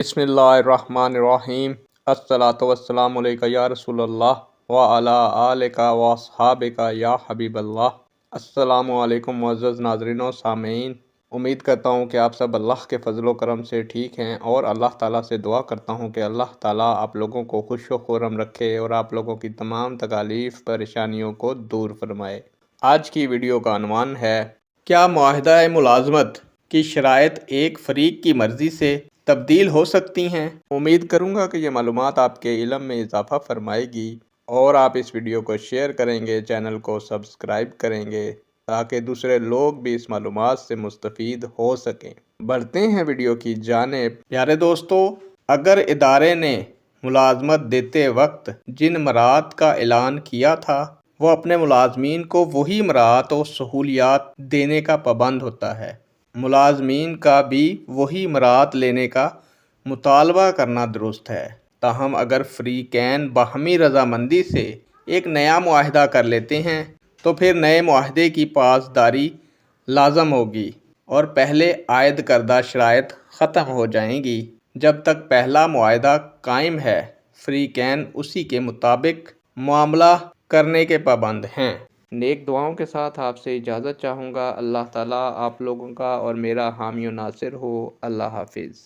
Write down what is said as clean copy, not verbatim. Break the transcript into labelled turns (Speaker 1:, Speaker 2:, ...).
Speaker 1: बिस्मिल्लाहिर्रहमानिर्रहीम। अस्सलातु वस्सलामु अलैका या रसूलल्लाह व अला आलिका व अस्हाबिका या हबीबल्लाह। अस्सलामु अलैकुम मुअज़्ज़ज़ नाज़रीन व सामीन। उम्मीद करता हूँ कि आप सब अल्लाह के फ़ज़ल व करम से ठीक हैं और अल्लाह ताला से दुआ करता हूँ कि अल्लाह ताला आप लोगों को खुश व खुर्रम रखे और आप लोगों की तमाम तकालीफ़ परेशानियों को दूर फरमाए। आज की वीडियो का अनवान है, क्या मुआहदा मुलाज़मत की शराइत एक फ़रीक की मर्ज़ी से तब्दील हो सकती हैं। उम्मीद करूंगा कि ये मालूमात आपके इल्म में इजाफ़ा फरमाएगी और आप इस वीडियो को शेयर करेंगे, चैनल को सब्सक्राइब करेंगे ताकि दूसरे लोग भी इस मालूमात से मुस्तफ़ीद हो सकें। बढ़ते हैं वीडियो की जानिब। प्यारे दोस्तों, अगर इदारे ने मुलाजमत देते वक्त जिन मराहत का ऐलान किया था वो अपने मुलाजमीन को वही मराहत और सहूलियात देने का पाबंद होता है। मुलाजमीन का भी वही मराहत लेने का मुतालबा करना दुरुस्त है। ताहम अगर फ़रीक़ैन बाहमी रज़ामंदी से एक नया मुआहदा कर लेते हैं तो फिर नए मुआहदे की पासदारी लाज़म होगी और पहले आयद करदा शराइत ख़त्म हो जाएंगी। जब तक पहला मुआहदा कायम है, फ़रीक़ैन उसी के मुताबिक मामला करने के पाबंद हैं। नेक दुआओं के साथ आपसे इजाज़त चाहूँगा। अल्लाह ताला आप लोगों का और मेरा हामी व नासिर हो। अल्लाह हाफिज़।